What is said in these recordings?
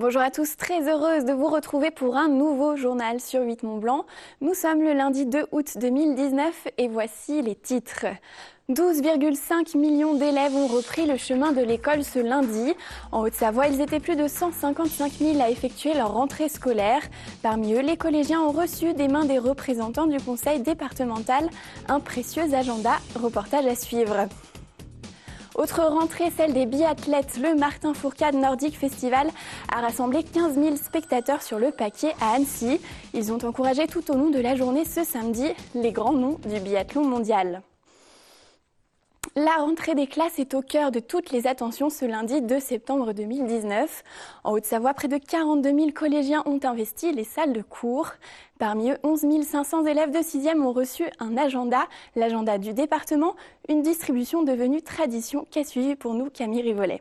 Bonjour à tous, très heureuse de vous retrouver pour un nouveau journal sur 8 Mont-Blanc. Nous sommes le lundi 2 août 2019 et voici les titres. 12,5 millions d'élèves ont repris le chemin de l'école ce lundi. En Haute-Savoie, ils étaient plus de 155 000 à effectuer leur rentrée scolaire. Parmi eux, les collégiens ont reçu des mains des représentants du conseil départemental un précieux agenda. Reportage à suivre. Autre rentrée, celle des biathlètes. Le Martin Fourcade Nordic Festival a rassemblé 15 000 spectateurs sur le paquet à Annecy. Ils ont encouragé tout au long de la journée ce samedi les grands noms du biathlon mondial. La rentrée des classes est au cœur de toutes les attentions ce lundi 2 septembre 2019. En Haute-Savoie, près de 42 000 collégiens ont investi les salles de cours. Parmi eux, 11 500 élèves de 6e ont reçu un agenda, l'agenda du département, une distribution devenue tradition qu'a suivi pour nous Camille Rivollet.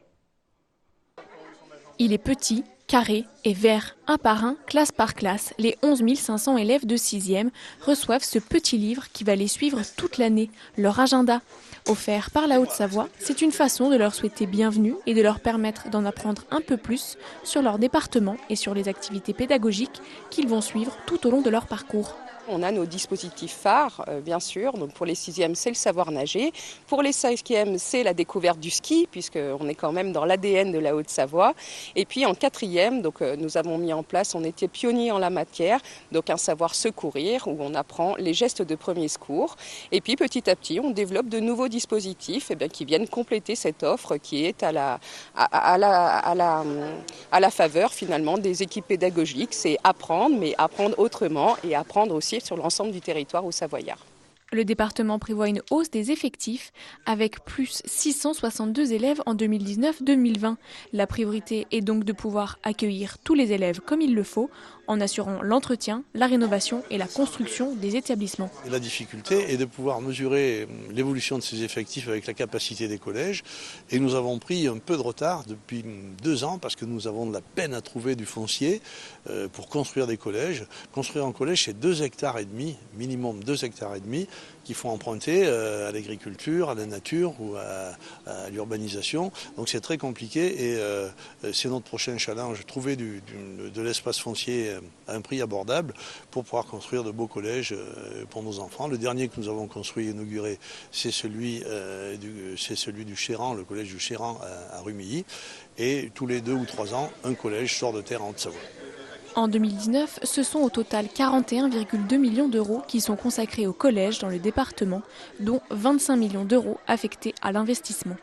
Il est petit, carré et vert. Un par un, classe par classe, les 11 500 élèves de 6e reçoivent ce petit livre qui va les suivre toute l'année, leur agenda. Offert par la Haute-Savoie, c'est une façon de leur souhaiter bienvenue et de leur permettre d'en apprendre un peu plus sur leur département et sur les activités pédagogiques qu'ils vont suivre tout au long de leur parcours. On a nos dispositifs phares, bien sûr. Donc pour les 6e, c'est le savoir nager. Pour les 5e, c'est la découverte du ski, puisqu'on est quand même dans l'ADN de la Haute-Savoie. Et puis en 4e, donc, nous avons mis en place, on était pionniers en la matière, donc un savoir secourir, où on apprend les gestes de premier secours. Et puis petit à petit, on développe de nouveaux dispositifs qui viennent compléter cette offre qui est à la faveur finalement des équipes pédagogiques. C'est apprendre, mais apprendre autrement et apprendre aussi sur l'ensemble du territoire haut-savoyard. Le département prévoit une hausse des effectifs avec plus 662 élèves en 2019-2020. La priorité est donc de pouvoir accueillir tous les élèves comme il le faut en assurant l'entretien, la rénovation et la construction des établissements. La difficulté est de pouvoir mesurer l'évolution de ces effectifs avec la capacité des collèges. Et nous avons pris un peu de retard depuis 2 ans parce que nous avons de la peine à trouver du foncier pour construire des collèges. Construire un collège, c'est 2,5 hectares, minimum 2,5 hectares qu'il faut emprunter à l'agriculture, à la nature ou à l'urbanisation. Donc c'est très compliqué et c'est notre prochain challenge, trouver de l'espace foncier à un prix abordable pour pouvoir construire de beaux collèges pour nos enfants. Le dernier que nous avons construit et inauguré, c'est celui du Chéran, le collège du Chéran à Rumilly. Et tous les 2 ou 3 ans, un collège sort de terre en Haute-Savoie. En 2019, ce sont au total 41,2 millions d'euros qui sont consacrés au collège dans le département, dont 25 millions d'euros affectés à l'investissement.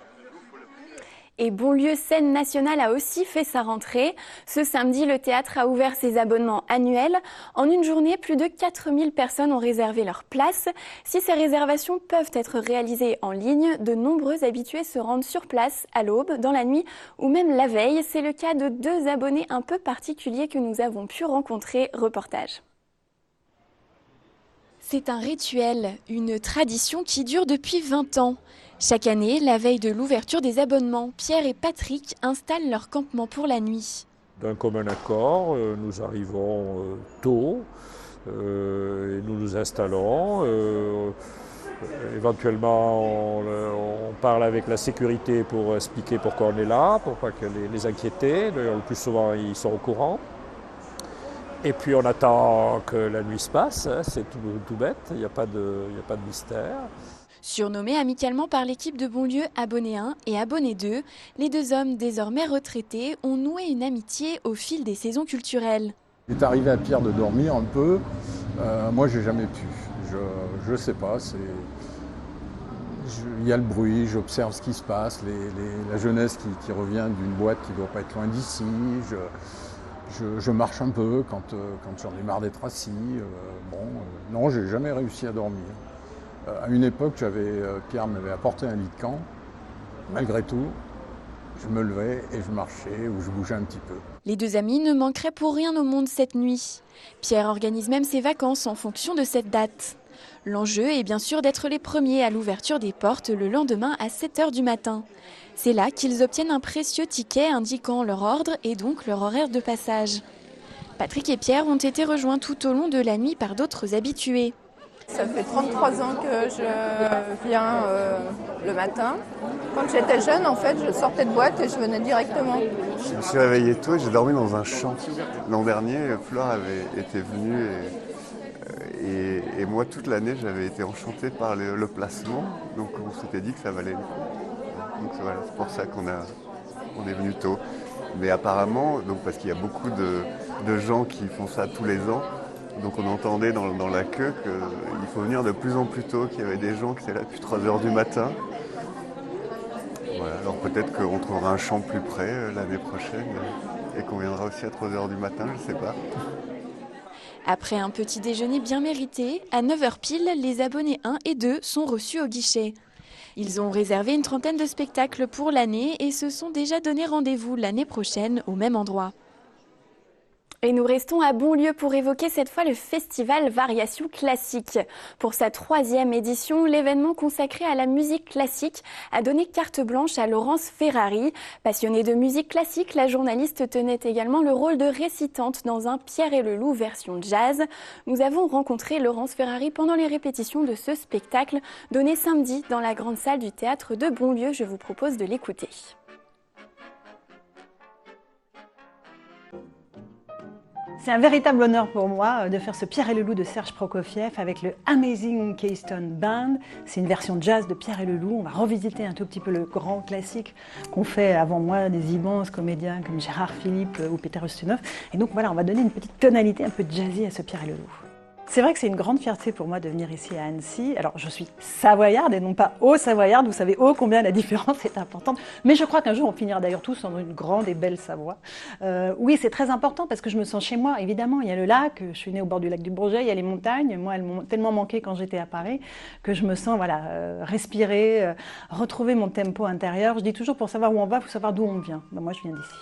Et Bonlieu Scène Nationale a aussi fait sa rentrée. Ce samedi, le théâtre a ouvert ses abonnements annuels. En une journée, plus de 4000 personnes ont réservé leur place. Si ces réservations peuvent être réalisées en ligne, de nombreux habitués se rendent sur place à l'aube, dans la nuit ou même la veille. C'est le cas de 2 abonnés un peu particuliers que nous avons pu rencontrer. Reportage. C'est un rituel, une tradition qui dure depuis 20 ans. Chaque année, la veille de l'ouverture des abonnements, Pierre et Patrick installent leur campement pour la nuit. D'un commun accord, nous arrivons tôt et nous nous installons. Éventuellement, on parle avec la sécurité pour expliquer pourquoi on est là, pour pas que les inquiéter. Le plus souvent, ils sont au courant. Et puis on attend que la nuit se passe, c'est tout bête, il n'y a pas de mystère. Surnommés amicalement par l'équipe de Bonlieu Abonné 1 et Abonné 2, les 2 hommes désormais retraités ont noué une amitié au fil des saisons culturelles. Il est arrivé à Pierre de dormir un peu, moi j'ai jamais pu, je sais pas, il y a le bruit, j'observe ce qui se passe, la jeunesse qui revient d'une boîte qui ne doit pas être loin d'ici, je marche un peu quand j'en ai marre d'être assis, non j'ai jamais réussi à dormir. À une époque, Pierre m'avait apporté un lit de camp. Malgré tout, je me levais et je marchais ou je bougeais un petit peu. Les 2 amis ne manqueraient pour rien au monde cette nuit. Pierre organise même ses vacances en fonction de cette date. L'enjeu est bien sûr d'être les premiers à l'ouverture des portes le lendemain à 7 h du matin. C'est là qu'ils obtiennent un précieux ticket indiquant leur ordre et donc leur horaire de passage. Patrick et Pierre ont été rejoints tout au long de la nuit par d'autres habitués. ça fait 33 ans que je viens le matin. Quand j'étais jeune, en fait, je sortais de boîte et je venais directement. Je me suis réveillé tôt et j'ai dormi dans un champ. L'an dernier, Flore avait été venue et moi, toute l'année, j'avais été enchanté par le placement. Donc on s'était dit que ça valait le coup. Donc voilà, c'est pour ça qu'on est venu tôt. Mais apparemment, donc parce qu'il y a beaucoup de gens qui font ça tous les ans, donc on entendait dans la queue qu'il faut venir de plus en plus tôt, qu'il y avait des gens qui étaient là depuis 3h du matin. Voilà, alors peut-être qu'on trouvera un champ plus près l'année prochaine et qu'on viendra aussi à 3h du matin, je ne sais pas. Après un petit déjeuner bien mérité, à 9h pile, les abonnés 1 et 2 sont reçus au guichet. Ils ont réservé une trentaine de spectacles pour l'année et se sont déjà donné rendez-vous l'année prochaine au même endroit. Et nous restons à Bonlieu pour évoquer cette fois le festival Variations Classiques. Pour sa 3e édition, l'événement consacré à la musique classique a donné carte blanche à Laurence Ferrari. Passionnée de musique classique, la journaliste tenait également le rôle de récitante dans un Pierre et le Loup version jazz. Nous avons rencontré Laurence Ferrari pendant les répétitions de ce spectacle donné samedi dans la grande salle du théâtre de Bonlieu. Je vous propose de l'écouter. C'est un véritable honneur pour moi de faire ce Pierre et le Loup de Serge Prokofiev avec le Amazing Keystone Band. C'est une version jazz de Pierre et le Loup. On va revisiter un tout petit peu le grand classique qu'ont fait avant moi des immenses comédiens comme Gérard Philippe ou Peter Ustinov. Et donc voilà, on va donner une petite tonalité un peu jazzy à ce Pierre et le Loup. C'est vrai que c'est une grande fierté pour moi de venir ici à Annecy. Alors je suis savoyarde et non pas haut-savoyarde, vous savez combien la différence est importante. Mais je crois qu'un jour on finira d'ailleurs tous dans une grande et belle Savoie. Oui, c'est très important parce que je me sens chez moi, évidemment. Il y a le lac, je suis née au bord du lac du Bourget, il y a les montagnes. Moi, elles m'ont tellement manqué quand j'étais à Paris que je me sens respirer, retrouver mon tempo intérieur. Je dis toujours pour savoir où on va, il faut savoir d'où on vient. Ben, moi je viens d'ici.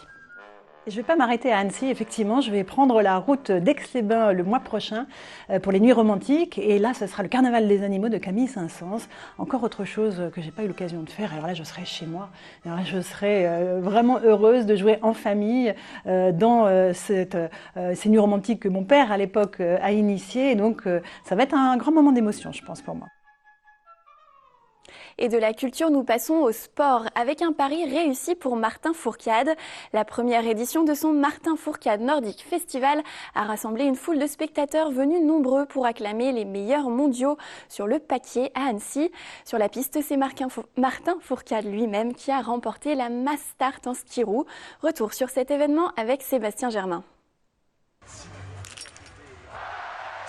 Je ne vais pas m'arrêter à Annecy, effectivement, je vais prendre la route d'Aix-les-Bains le mois prochain pour les Nuits Romantiques. Et là, ce sera le Carnaval des Animaux de Camille Saint-Saëns. Encore autre chose que je n'ai pas eu l'occasion de faire. Alors là, je serai chez moi. Alors là, je serai vraiment heureuse de jouer en famille dans ces Nuits Romantiques que mon père, à l'époque, a initiées. Et donc, ça va être un grand moment d'émotion, je pense, pour moi. Et de la culture, nous passons au sport avec un pari réussi pour Martin Fourcade. La première édition de son Martin Fourcade Nordic Festival a rassemblé une foule de spectateurs venus nombreux pour acclamer les meilleurs mondiaux sur le paquet à Annecy. Sur la piste, c'est Martin Fourcade lui-même qui a remporté la Mass Start en skiroo. Retour sur cet événement avec Sébastien Germain.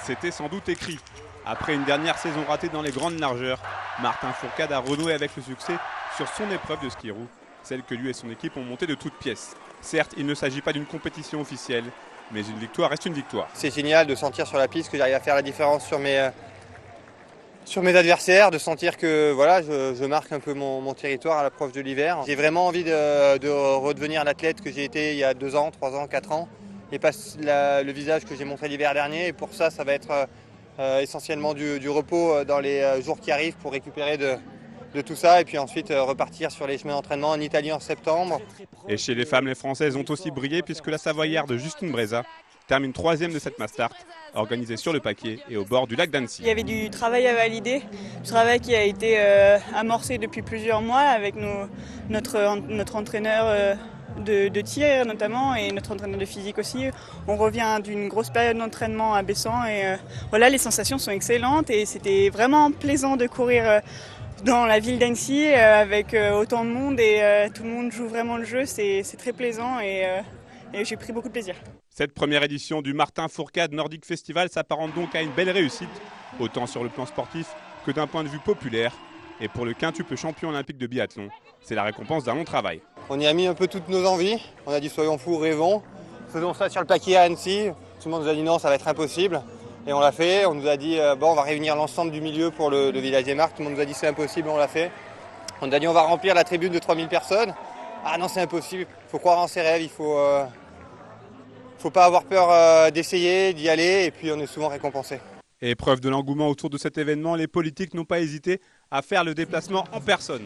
C'était sans doute écrit. Après une dernière saison ratée dans les grandes largeurs, Martin Fourcade a renoué avec le succès sur son épreuve de skiroo, celle que lui et son équipe ont montée de toutes pièces. Certes, il ne s'agit pas d'une compétition officielle, mais une victoire reste une victoire. C'est génial de sentir sur la piste que j'arrive à faire la différence sur mes adversaires, de sentir que voilà, je marque un peu mon territoire à l'approche de l'hiver. J'ai vraiment envie de redevenir l'athlète que j'ai été il y a 2 ans, 3 ans, 4 ans, et pas le visage que j'ai montré l'hiver dernier. Et pour ça, ça va être essentiellement du repos dans les jours qui arrivent pour récupérer de tout ça et puis ensuite repartir sur les chemins d'entraînement en Italie en septembre. Et chez les femmes, les Françaises ont aussi brillé puisque la Savoyarde Justine Breza termine 3e de cette Mass Start, organisée sur le paquet et au bord du lac d'Annecy. Il y avait du travail à valider, du travail qui a été amorcé depuis plusieurs mois avec notre entraîneur de tir notamment et notre entraîneur de physique aussi. On revient d'une grosse période d'entraînement à Bessan et voilà, les sensations sont excellentes et c'était vraiment plaisant de courir dans la ville d'Annecy avec autant de monde et tout le monde joue vraiment le jeu, c'est très plaisant et j'ai pris beaucoup de plaisir. Cette première édition du Martin Fourcade Nordic Festival s'apparente donc à une belle réussite, autant sur le plan sportif que d'un point de vue populaire. Et pour le quintuple champion olympique de biathlon, c'est la récompense d'un long travail. On y a mis un peu toutes nos envies. On a dit soyons fous, rêvons. Faisons ça sur le paquet à Annecy. Tout le monde nous a dit non, ça va être impossible. Et on l'a fait. On nous a dit bon, on va réunir l'ensemble du milieu pour le village des Marques. Tout le monde nous a dit c'est impossible, on l'a fait. On nous a dit on va remplir la tribune de 3000 personnes. Ah non, c'est impossible. Il faut croire en ses rêves. Il faut pas avoir peur d'essayer, d'y aller. Et puis on est souvent récompensé. Et preuve de l'engouement autour de cet événement, les politiques n'ont pas hésité à faire le déplacement en personne.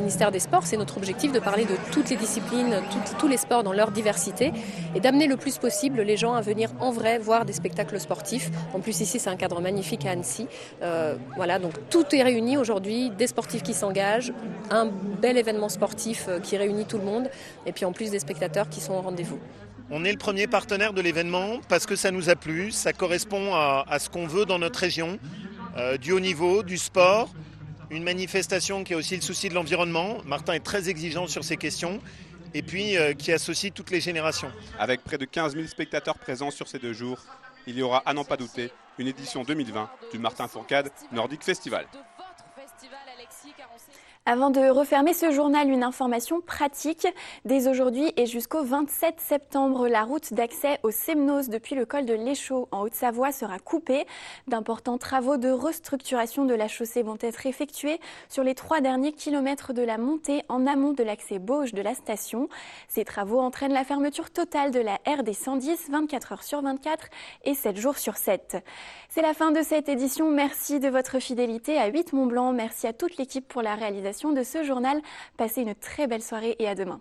ministère des Sports, c'est notre objectif de parler de toutes les disciplines, tous les sports dans leur diversité et d'amener le plus possible les gens à venir en vrai voir des spectacles sportifs. En plus ici c'est un cadre magnifique à Annecy. Voilà, donc tout est réuni aujourd'hui, des sportifs qui s'engagent, un bel événement sportif qui réunit tout le monde et puis en plus des spectateurs qui sont au rendez-vous. On est le premier partenaire de l'événement parce que ça nous a plu, ça correspond à ce qu'on veut dans notre région, du haut niveau, du sport, une manifestation qui a aussi le souci de l'environnement. Martin est très exigeant sur ces questions et puis qui associe toutes les générations. Avec près de 15 000 spectateurs présents sur ces 2 jours, il y aura à n'en pas douter une édition 2020 du Martin Fourcade Nordic Festival. Avant de refermer ce journal, une information pratique. Dès aujourd'hui et jusqu'au 27 septembre, la route d'accès au Semnoz depuis le col de l'Échaud en Haute-Savoie sera coupée. D'importants travaux de restructuration de la chaussée vont être effectués sur les 3 derniers kilomètres de la montée en amont de l'accès Bauge de la station. Ces travaux entraînent la fermeture totale de la RD 110 24 heures sur 24 et 7 jours sur 7. C'est la fin de cette édition. Merci de votre fidélité à 8 Mont-Blanc. Merci à toute l'équipe pour la réalisation de ce journal. Passez une très belle soirée et à demain.